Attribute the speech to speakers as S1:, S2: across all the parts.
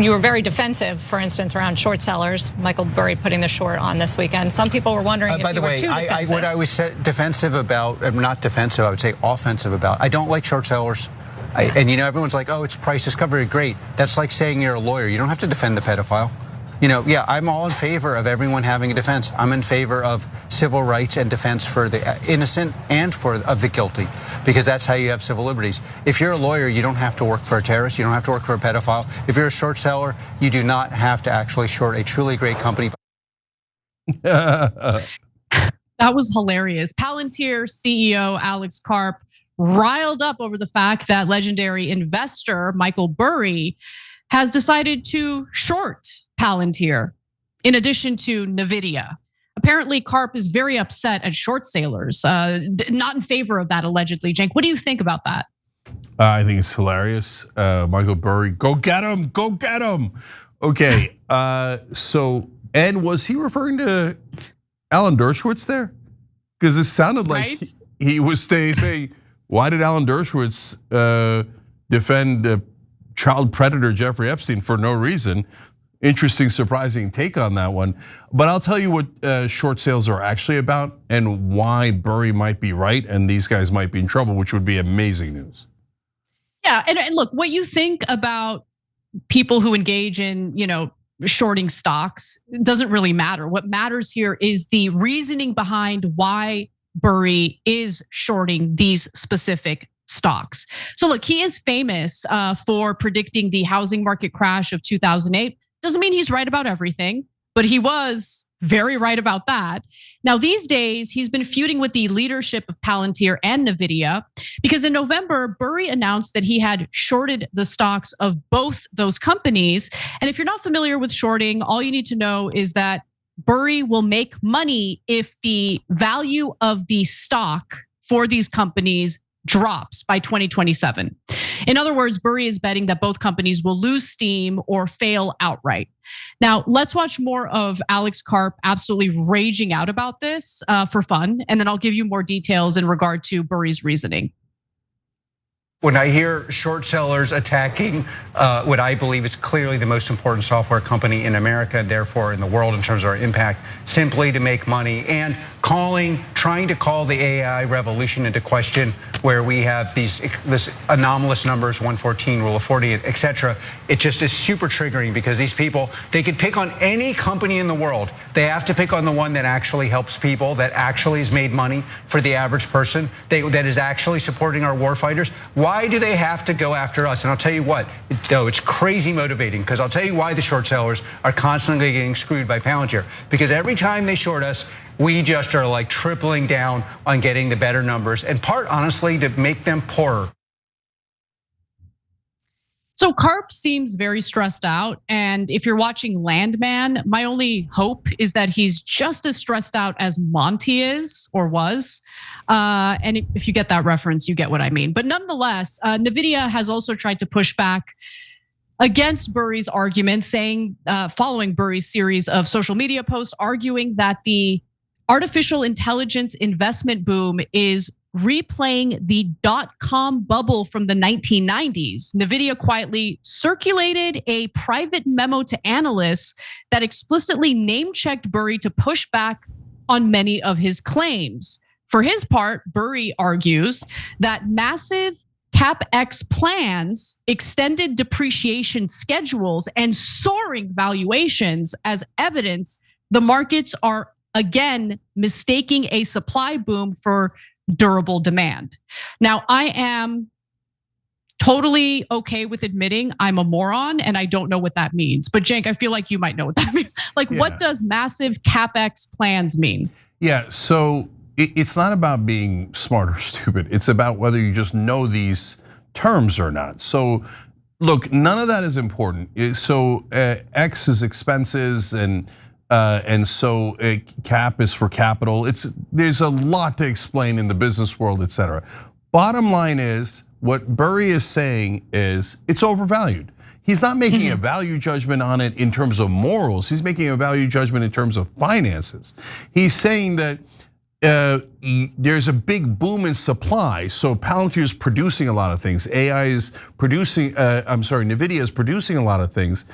S1: You were very defensive, for instance, around short sellers. Michael Burry putting the short on this weekend. Some people were wondering if you were too defensive.
S2: What I was defensive about, not defensive, I would say offensive about. I don't like short sellers. And everyone's like, oh, it's price discovery, great. That's like saying you're a lawyer. You don't have to defend the pedophile. Yeah, I'm all in favor of everyone having a defense. I'm in favor of civil rights and defense for the innocent and of the guilty, because that's how you have civil liberties. If you're a lawyer, you don't have to work for a terrorist. You don't have to work for a pedophile. If you're a short seller, you do not have to actually short a truly great company.
S3: That was hilarious. Palantir CEO Alex Karp riled up over the fact that legendary investor Michael Burry has decided to short Palantir, in addition to Nvidia. Apparently, Karp is very upset at short sellers, not in favor of that allegedly. Cenk, what do you think about that?
S4: I think it's hilarious. Michael Burry, go get him, go get him. Okay, and was he referring to Alan Dershowitz there? Because it sounded like he was saying, why did Alan Dershowitz defend child predator Jeffrey Epstein for no reason? Interesting, surprising take on that one. But I'll tell you what short sales are actually about and why Burry might be right and these guys might be in trouble, which would be amazing news.
S3: Yeah, and look, what you think about people who engage in, shorting stocks doesn't really matter. What matters here is the reasoning behind why Burry is shorting these specific stocks. So look, he is famous for predicting the housing market crash of 2008. Doesn't mean he's right about everything, but he was very right about that. Now, these days, he's been feuding with the leadership of Palantir and Nvidia because in November, Burry announced that he had shorted the stocks of both those companies. And if you're not familiar with shorting, all you need to know is that Burry will make money if the value of the stock for these companies drops by 2027. In other words, Burry is betting that both companies will lose steam or fail outright. Now, let's watch more of Alex Karp absolutely raging out about this for fun, and then I'll give you more details in regard to Burry's reasoning.
S2: When I hear short sellers attacking what I believe is clearly the most important software company in America, therefore in the world in terms of our impact, simply to make money and trying to call the AI revolution into question, where we have this anomalous numbers, 114, rule of 40, et cetera. It just is super triggering because these people, they could pick on any company in the world. They have to pick on the one that actually helps people, that actually has made money for the average person, that is actually supporting our war fighters. Why do they have to go after us? And I'll tell you what, though, it's crazy motivating, because I'll tell you why the short sellers are constantly getting screwed by Palantir. Because every time they short us, we just are like tripling down on getting the better numbers, and part, honestly, to make them poorer.
S3: So Karp seems very stressed out, and if you're watching Landman, my only hope is that he's just as stressed out as Monty is or was. And if you get that reference, you get what I mean. But nonetheless, Nvidia has also tried to push back against Burry's argument, saying, following Burry's series of social media posts, arguing that the artificial intelligence investment boom is replaying the dot-com bubble from the 1990s. Nvidia quietly circulated a private memo to analysts that explicitly name-checked Burry to push back on many of his claims. For his part, Burry argues that massive CapEx plans, extended depreciation schedules, and soaring valuations as evidence the markets are again mistaking a supply boom for durable demand. Now, I am totally okay with admitting I'm a moron and I don't know what that means. But Cenk, I feel like you might know what that means. What does massive CapEx plans mean?
S4: Yeah, so it's not about being smart or stupid. It's about whether you just know these terms or not. So look, none of that is important. So X is expenses and so cap is for capital. There's a lot to explain in the business world, et cetera. Bottom line is, what Burry is saying is it's overvalued. He's not making a value judgment on it in terms of morals. He's making a value judgment in terms of finances. He's saying that there's a big boom in supply. So Palantir is producing a lot of things. AI is producing, Nvidia is producing a lot of things.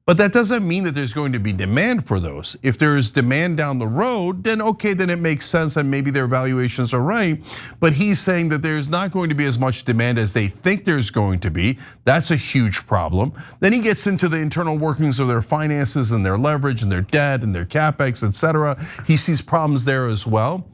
S4: But that doesn't mean that there's going to be demand for those. If there is demand down the road, then okay, then it makes sense and maybe their valuations are right. But he's saying that there's not going to be as much demand as they think there's going to be. That's a huge problem. Then he gets into the internal workings of their finances and their leverage and their debt and their capex, et cetera. He sees problems there as well.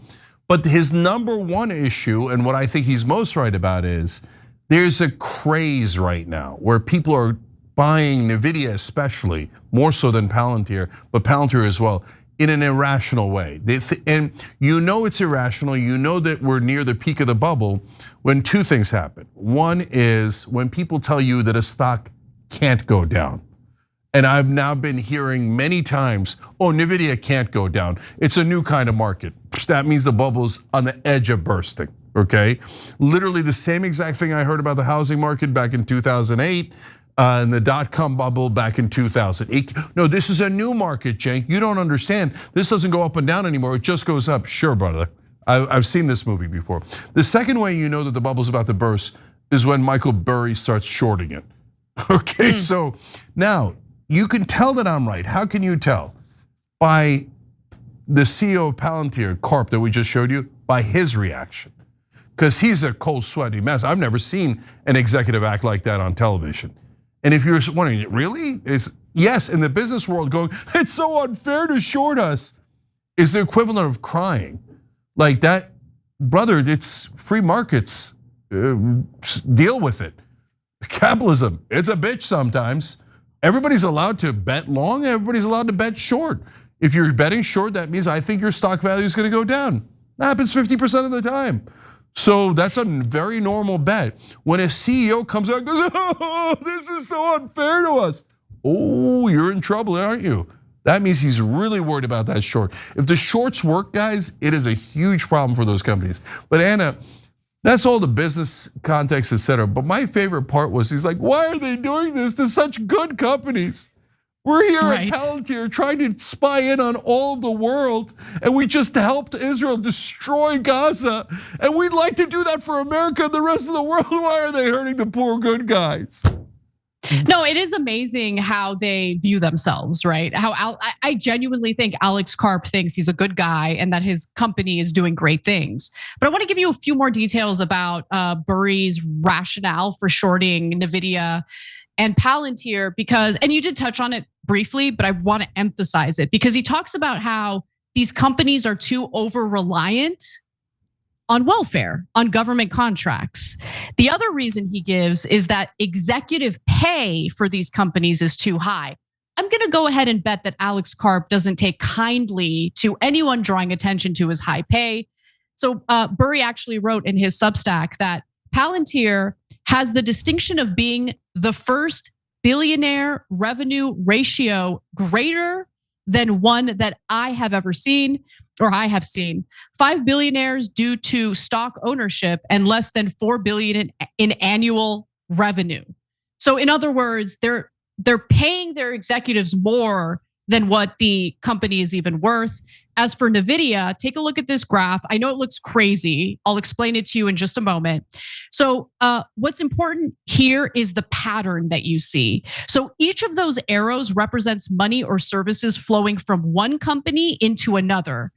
S4: But his number one issue, and what I think he's most right about, is there's a craze right now where people are buying Nvidia, especially more so than Palantir, but Palantir as well, in an irrational way. And you know it's irrational. You know that we're near the peak of the bubble when two things happen. One is when people tell you that a stock can't go down. And I've now been hearing many times, oh, Nvidia can't go down. It's a new kind of market. That means the bubble's on the edge of bursting, okay? Literally the same exact thing I heard about the housing market back in 2008, and the dot-com bubble back in 2008. No, this is a new market, Cenk. You don't understand. This doesn't go up and down anymore. It just goes up. Sure, brother. I've seen this movie before. The second way you know that the bubble's about to burst is when Michael Burry starts shorting it. Okay, so now you can tell that I'm right. How can you tell? By the CEO of Palantir, Karp, that we just showed you, by his reaction. Because he's a cold, sweaty mess. I've never seen an executive act like that on television. And if you're wondering, really? Yes, in the business world, going, it's so unfair to short us, is the equivalent of crying. Like that, brother, it's free markets, deal with it. Capitalism, it's a bitch sometimes. Everybody's allowed to bet long, everybody's allowed to bet short. If you're betting short, that means I think your stock value is gonna go down. That happens 50% of the time. So that's a very normal bet. When a CEO comes out and goes, oh, this is so unfair to us. Oh, you're in trouble, aren't you? That means he's really worried about that short. If the shorts work, guys, it is a huge problem for those companies. But Anna, that's all the business context, et cetera. But my favorite part was he's like, why are they doing this to such good companies? We're here at Palantir trying to spy in on all of the world, and we just helped Israel destroy Gaza, and we'd like to do that for America and the rest of the world. Why are they hurting the poor good guys?
S3: No, it is amazing how they view themselves, right? How I genuinely think Alex Karp thinks he's a good guy and that his company is doing great things. But I want to give you a few more details about Burry's rationale for shorting Nvidia and Palantir because, and you did touch on it briefly, but I want to emphasize it because he talks about how these companies are too over-reliant on welfare, on government contracts. The other reason he gives is that executive pay for these companies is too high. I'm gonna go ahead and bet that Alex Karp doesn't take kindly to anyone drawing attention to his high pay. So Burry actually wrote in his Substack that Palantir has the distinction of being the first billionaire revenue ratio greater than one that I have ever seen, or I have seen. 5 billionaires due to stock ownership and less than 4 billion in annual revenue. So in other words, they're paying their executives more than what the company is even worth. As for Nvidia, take a look at this graph. I know it looks crazy. I'll explain it to you in just a moment. So what's important here is the pattern that you see. So each of those arrows represents money or services flowing from one company into another.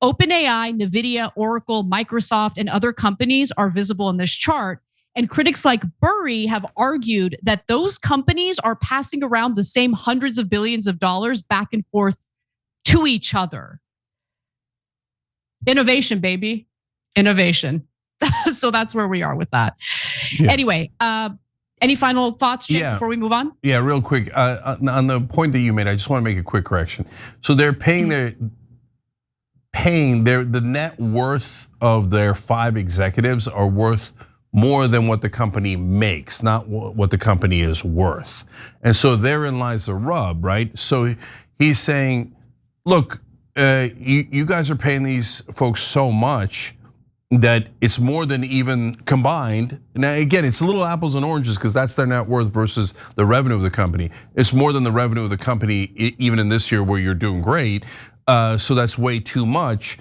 S3: OpenAI, Nvidia, Oracle, Microsoft, and other companies are visible in this chart. And critics like Burry have argued that those companies are passing around the same hundreds of billions of dollars back and forth to each other. Innovation, baby, innovation. So that's where we are with that. Yeah. Anyway, any final thoughts, Jake, before we move on?
S4: Yeah, real quick. On the point that you made, I just want to make a quick correction. So they're paying the net worth of their 5 executives are worth more than what the company makes, not what the company is worth. And so therein lies the rub, right? So he's saying, look, you guys are paying these folks so much that it's more than even combined. Now, again, it's a little apples and oranges because that's their net worth versus the revenue of the company. It's more than the revenue of the company, even in this year where you're doing great. So that's way too much.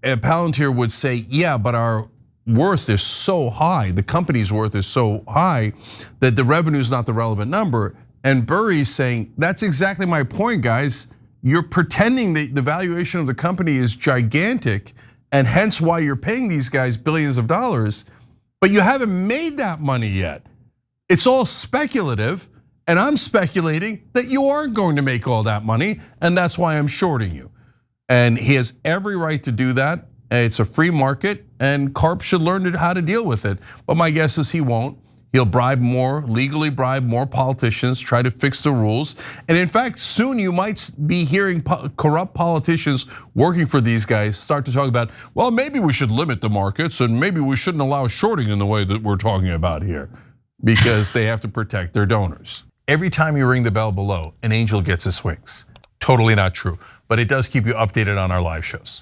S4: Palantir would say, yeah, but our worth is so high, the company's worth is so high that the revenue is not the relevant number. And Burry's saying, that's exactly my point, guys. You're pretending that the valuation of the company is gigantic, and hence why you're paying these guys billions of dollars, but you haven't made that money yet. It's all speculative, and I'm speculating that you aren't going to make all that money, and that's why I'm shorting you. And he has every right to do that. It's a free market, and Karp should learn how to deal with it. But my guess is he won't. He'll legally bribe more politicians, try to fix the rules. And in fact, soon you might be hearing corrupt politicians working for these guys start to talk about, well, maybe we should limit the markets and maybe we shouldn't allow shorting in the way that we're talking about here, because they have to protect their donors. Every time you ring the bell below, an angel gets his wings. Totally not true, but it does keep you updated on our live shows.